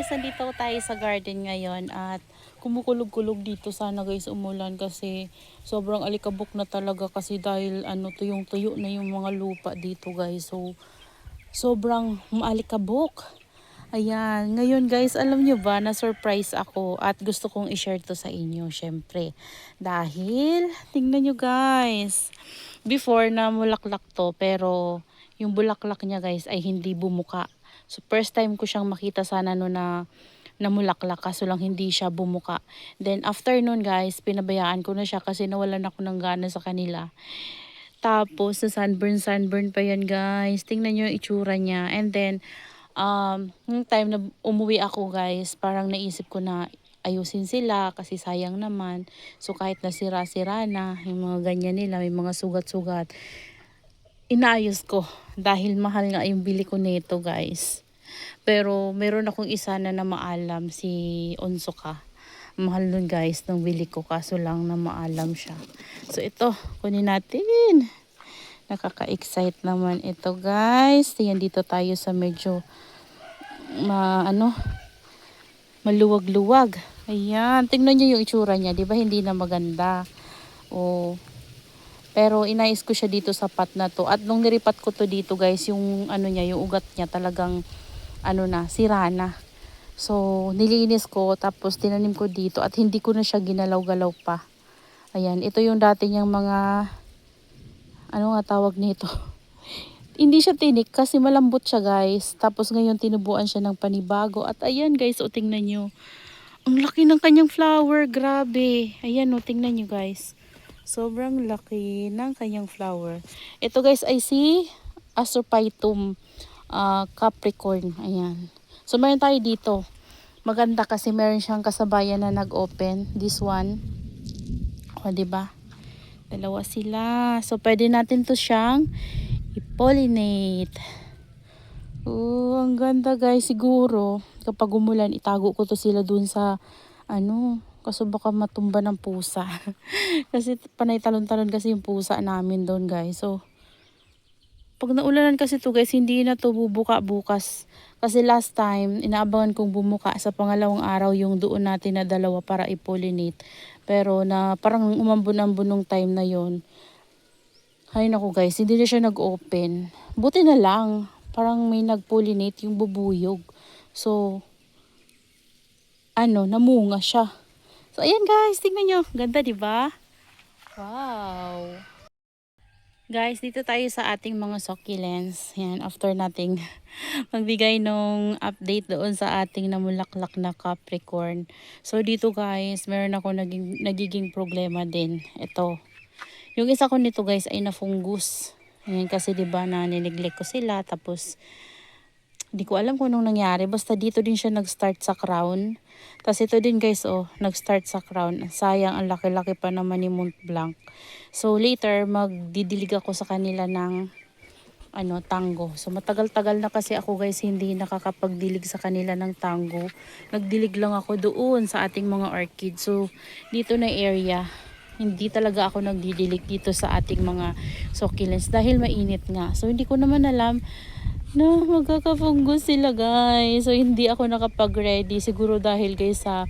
guys, nandito tayo sa garden ngayon at kumukulog-kulog dito sana guys umulan kasi sobrang alikabok na talaga kasi dahil ano tuyong-tuyo na yung mga lupa dito guys. So sobrang maalikabok. Ayan, ngayon guys, alam nyo ba na surprise ako at gusto kong i-share to sa inyo syempre. Dahil tingnan nyo guys, before na mulaklak to pero yung bulaklak niya guys ay hindi bumuka. So first time ko siyang makita sana no na namulaklak kaso lang hindi siya bumuka. Then after nun guys, pinabayaan ko na siya kasi nawalan ako ng gana sa kanila. Tapos sa sunburn pa yan guys. Tingnan nyo yung itsura niya. And then yung time na umuwi ako guys, parang naisip ko na ayusin sila kasi sayang naman. So kahit nasira-sira na, yung mga ganyan nila, may mga sugat-sugat, inaayos ko dahil mahal nga yung bili ko nito guys. Pero meron akong isa na maalam, si Onsoka. Mahal nun guys nung bili ko kaso lang na maalam siya. So ito, kunin natin. Nakaka-excite naman ito guys. Yan dito tayo sa medyo maluwag-luwag. Ayan, tingnan niyo yung itsura niya, 'di ba? Hindi na maganda. Oh, pero inayos ko siya dito sa pot na to. At nung niripat ko to dito, guys, yung ano niya, yung ugat niya talagang ano na, sira na. So, nilinis ko tapos tinanim ko dito at hindi ko na siya ginalaw-galaw pa. Ayan, ito yung dati niyang mga ano nga tawag nito. Hindi siya tinik kasi malambot siya guys. Tapos ngayon tinubuan siya ng panibago. At ayan guys, o tingnan nyo. Ang laki ng kanyang flower, grabe. Ayan o, tingnan nyo guys. Sobrang laki ng kanyang flower. Ito guys ay si Astropitum Capricorn. Ayan. So meron tayo dito. Maganda kasi meron siyang kasabayan na nag-open. This one. O diba? Dalawa sila. So pwede natin to siyang i-pollinate. Oh, ang ganda guys. Siguro, kapag umulan, itago ko to sila dun sa, kaso baka matumba ng pusa. Kasi panay talon-talon kasi yung pusa namin doon guys. So, pag naulanan kasi to guys, hindi na to bubuka bukas. Kasi last time, inaabangan kong bumuka sa pangalawang araw yung doon natin na dalawa para i-pollinate. Pero na parang umambon-ambon nung time na yon. Ay naku guys, hindi na siya nag-open. Buti na lang, parang may nag-pollinate yung bubuyog. So, namunga siya. So, ayan guys, tingnan nyo. Ganda, di ba? Wow! Guys, dito tayo sa ating mga succulents. Yan, after nating magbigay nung update doon sa ating namulaklak na Capricorn. So, dito guys, meron ako nagiging problema din. Ito. Yung isa ko nito guys ay na-fungus. Ayan, kasi diba na nineglect ko sila. Tapos, di ko alam kung anong nangyari. Basta dito din siya nag-start sa crown. Tapos ito din guys, nag-start sa crown. Sayang, ang laki-laki pa naman ni Mont Blanc. So later, magdidilig ako sa kanila ng tango. So matagal-tagal na kasi ako guys hindi nakakapagdilig sa kanila ng tango. Nagdilig lang ako doon sa ating mga orchid. So dito na area, hindi talaga ako nagdidilig dito sa ating mga succulents dahil mainit nga. So hindi ko naman alam na magkakafungus sila guys. So hindi ako nakapag-ready siguro dahil guys sa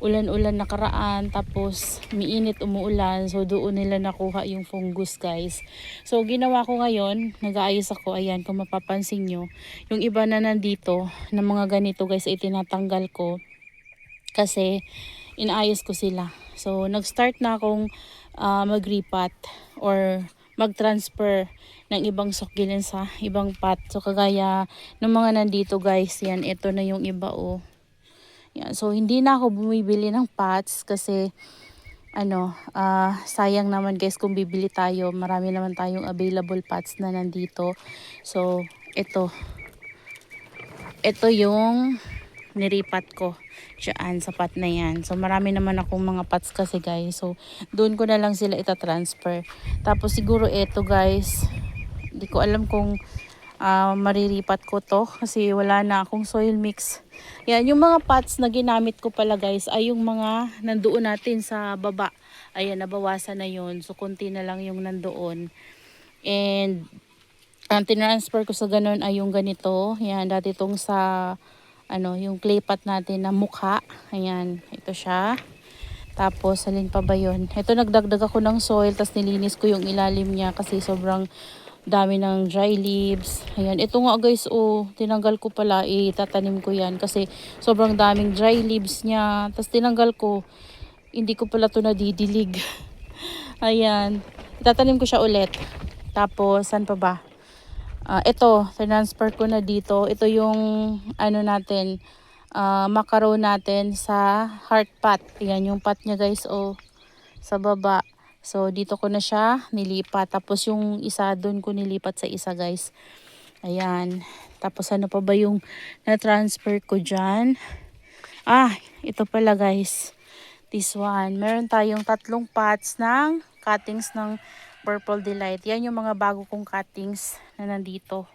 ulan-ulan nakaraan tapos miinit umuulan, so doon nila nakuha yung fungus guys. So ginawa ko ngayon, nag-aayos ako. Ayan, kung mapapansin nyo, yung iba na nandito na mga ganito guys ay tinatanggal ko kasi inaayos ko sila. So nag-start na akong mag-repot or mag-transfer ng ibang succulents sa ibang pot. So kagaya ng mga nandito guys, yan, ito na yung iba yan. So hindi na ako bumibili ng pots kasi sayang naman guys kung bibili tayo. Marami naman tayong available pots na nandito. So ito yung niripat ko dyan sa pot na yan. So marami naman akong mga pots kasi guys. So doon ko na lang sila ita-transfer. Tapos siguro ito guys, hindi ko alam kung mariripat ko to kasi wala na akong soil mix. Yan, yung mga pots na ginamit ko pala guys ay yung mga nandoon natin sa baba. Ayan, nabawasan na yun. So konti na lang yung nandoon. And ang tinransfer ko sa ganun ay yung ganito. Yan, dati itong sa yung clay pot natin na mukha. Ayan, ito siya. Tapos, alin pa ba yun? Ito, nagdagdag ako ng soil, tapos nilinis ko yung ilalim niya kasi sobrang dami ng dry leaves. Ayan, ito nga guys, oh, tinanggal ko pala, tatanim ko yan kasi sobrang daming dry leaves niya. Tapos tinanggal ko, hindi ko pala to nadidilig. Ayan, itatanim ko siya ulit. Tapos, saan pa ba? Ito, transfer ko na dito. Ito yung natin, macaron natin sa heart pot. Ayan yung pot niya guys, oh, sa baba. So, dito ko na siya nilipat. Tapos yung isa doon ko nilipat sa isa guys. Ayan. Tapos ano pa ba yung na-transfer ko dyan? Ito pala guys. This one. Meron tayong 3 pots ng cuttings ng Purple Delight. Yan yung mga bago kong cuttings na nandito.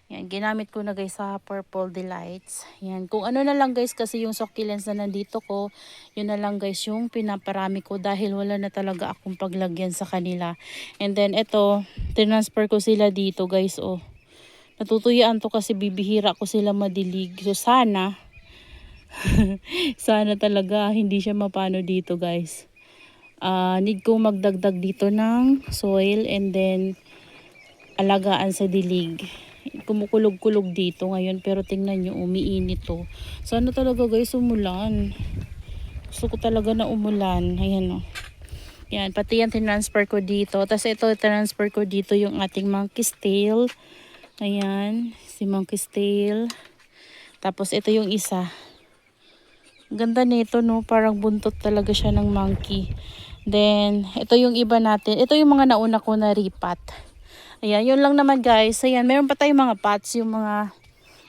Yan, ginamit ko na guys sa Purple Delights. Yan, kung ano na lang guys kasi yung succulents na nandito ko, yun na lang guys yung pinaparami ko dahil wala na talaga akong paglagyan sa kanila. And then ito, transfer ko sila dito guys, oh. Natutuyaan to kasi bibihira ko sila madilig. So sana, sana talaga hindi siya mapano dito guys. Need ko magdagdag dito ng soil and then alagaan sa dilig. Kumukulog-kulog dito ngayon pero tingnan nyo, umiinit to. Sana talaga guys umulan. Gusto ko talaga na umulan. Ayan o. Yan, pati yan tinransfer ko dito. Tapos ito transfer ko dito yung ating monkey's tail. Ayan, si monkey's tail. Tapos ito yung isa. Ganda nito no, parang buntot talaga siya ng monkey. Then, ito yung iba natin. Ito yung mga nauna ko na ripat. Ayan, yun lang naman guys. Ayan, meron pa tayong mga pots, yung mga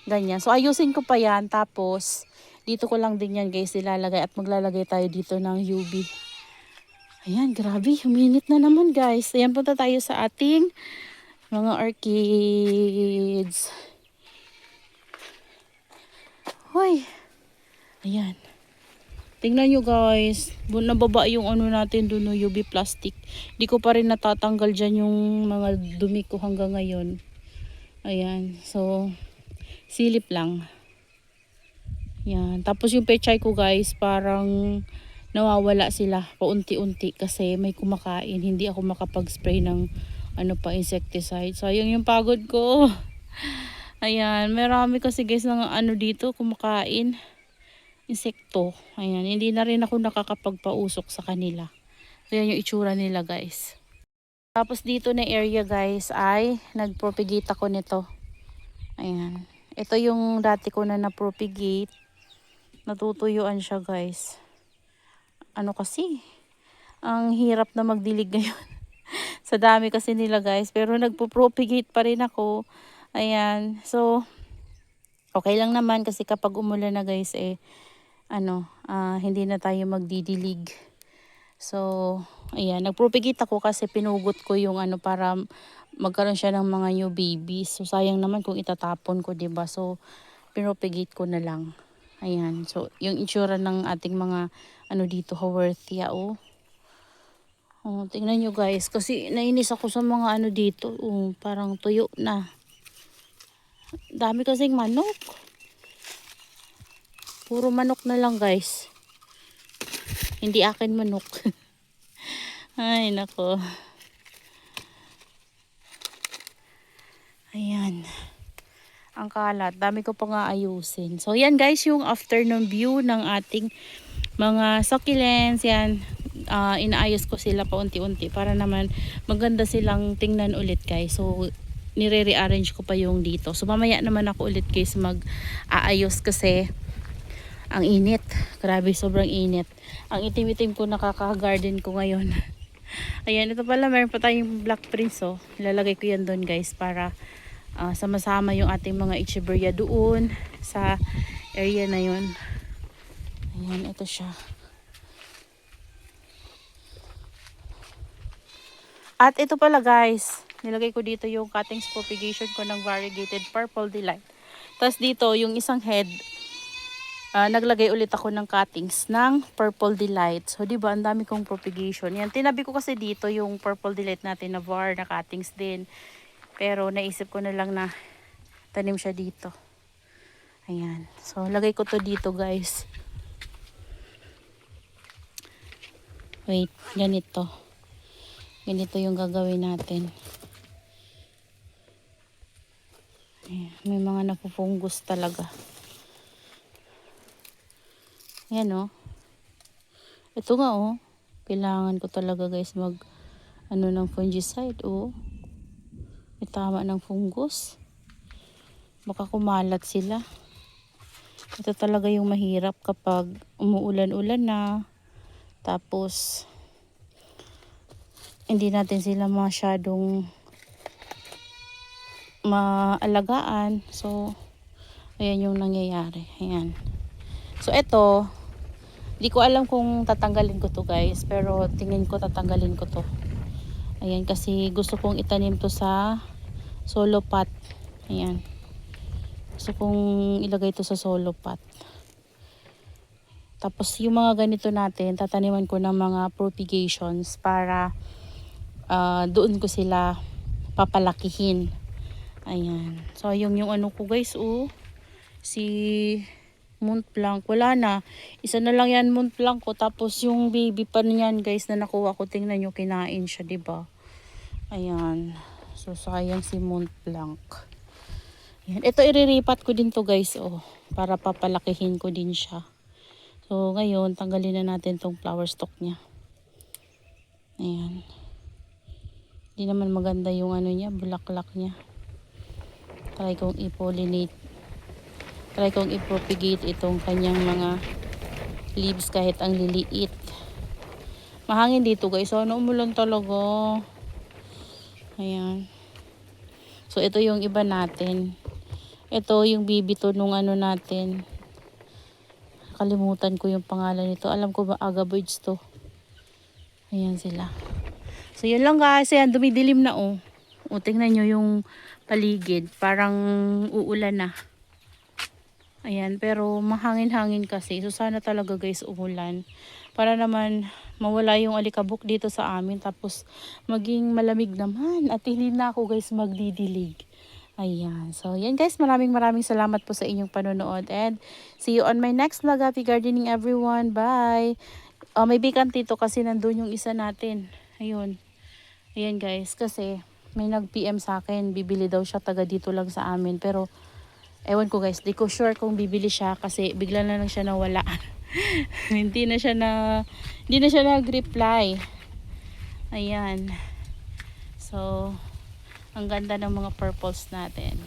ganyan. So, ayusin ko pa yan. Tapos, dito ko lang din yan guys ilalagay. At maglalagay tayo dito ng UV. Ayan, grabe. Huminit na naman guys. Ayan, punta tayo sa ating mga orchids. Hoy. Ayan. Tingnan nyo guys, nababa yung ano natin doon, UV plastic. Di ko pa rin natatanggal dyan yung mga dumi ko hanggang ngayon. Ayan, so silip lang. Yan, tapos yung pechay ko guys, parang nawawala sila paunti-unti kasi may kumakain. Hindi ako makapag-spray ng insecticide. Sayang yung pagod ko. Ayan, marami kasi guys ng dito kumakain. Insekto. Ayan, hindi na rin ako nakakapagpausok sa kanila. So, yan yung itsura nila guys. Tapos dito na area guys ay nagpropagate ako nito. Ayan. Ito yung dati ko na napropagate. Natutuyuan siya guys. Kasi, ang hirap na magdilig ngayon. Sa dami kasi nila guys. Pero nagpo-propagate pa rin ako. Ayan. So, okay lang naman kasi kapag umulan na guys hindi na tayo magdidilig. So, ayan, nagpropagate ako kasi pinugot ko yung para magkaroon siya ng mga new babies. So, sayang naman kung itatapon ko, 'di ba? So, pinropagate ko na lang. Ayan, so yung itsura ng ating mga dito, Haworthia, oh. Oh, tingnan nyo guys, kasi nainis ako sa mga dito, oh, parang tuyo na. Dami kasing manok. Puro manok na lang guys. Hindi akin manok. Ay nako. Ayan. Ang kalat. Dami ko pa nga ayusin. So yan guys yung afternoon view ng ating mga succulents. Yan. Inaayos ko sila paunti-unti para naman maganda silang tingnan ulit guys. So nire-rearrange ko pa yung dito. So mamaya naman ako ulit guys mag-aayos kasi ang init. Grabe, sobrang init. Ang itim-itim ko nakaka-garden ko ngayon. Ayan, ito pala meron pa tayong black prince, oh. Ilalagay ko yan doon guys para sama-sama yung ating mga echeveria doon sa area na yun. Ayan, ito siya. At ito pala guys, nilagay ko dito yung cuttings propagation ko ng variegated Purple Delight. Tapos dito yung isang head, naglagay ulit ako ng cuttings ng Purple Delight. So, diba, ang dami kong propagation. Yan, tinabi ko kasi dito yung Purple Delight natin na var, na cuttings din. Pero, naisip ko na lang na tanim siya dito. Ayan. So, lagay ko to dito guys. Wait, ganito. Ganito yung gagawin natin. Ayan, may mga napupunggus talaga. Ayan oh. Ito nga oh. Kailangan ko talaga guys mag ano ng fungicide oh. May tama ng fungus. Baka kumalat sila. Ito talaga yung mahirap kapag umuulan-ulan na. Tapos hindi natin sila masyadong maalagaan. So, ayan yung nangyayari. Ayan. So, ito, di ko alam kung tatanggalin ko to guys. Pero, tingin ko tatanggalin ko to. Ayan, kasi gusto kong itanim to sa solo pot. Ayan. Gusto kong ilagay to sa solo pot. Tapos, yung mga ganito natin, tataniman ko ng mga propagations para doon ko sila papalakihin. Ayan. So, yung ano ko guys, oh. Si Mont Blanc. Wala na. Isa na lang yan Mont Blanc ko. Tapos, yung baby pa niyan guys na nakuha ko. Tingnan nyo, kinain siya, diba? Ayan. So, sayang si Mont Blanc. Ayan. Ito, iriripat ko din to guys, oh. Para papalakihin ko din siya. So, ngayon, tanggalin na natin tong flower stalk niya. Ayan. Hindi naman maganda yung ano niya, bulaklak niya. Try kong i-pollinate. Try kong i-propagate itong kanyang mga leaves kahit ang liliit. Mahangin dito guys. So, ano, umulan talaga. Ayan. So, ito yung iba natin. Ito yung baby to nung ano natin. Kalimutan ko yung pangalan nito. Alam ko ba agaboids to. Ayan sila. So, yun lang guys. Ayan, dumidilim na oh. O, tingnan nyo yung paligid. Parang uulan na. Ayan, pero mahangin-hangin kasi. So, sana talaga guys umulan. Para naman mawala yung alikabok dito sa amin. Tapos, maging malamig naman. At hindi na ako guys magdidilig. Ayan. So, yan guys. Maraming salamat po sa inyong panonood. And, see you on my next vlog. Happy gardening everyone. Bye! May bikan dito kasi nandun yung isa natin. Ayun. Ayan guys. Kasi, may nag-PM sa akin. Bibili daw siya taga dito lang sa amin. Pero, ewan ko guys, di ko sure kung bibili siya kasi bigla na lang siya nawala. hindi na siya nag-reply. Ayan. So, ang ganda ng mga purples natin.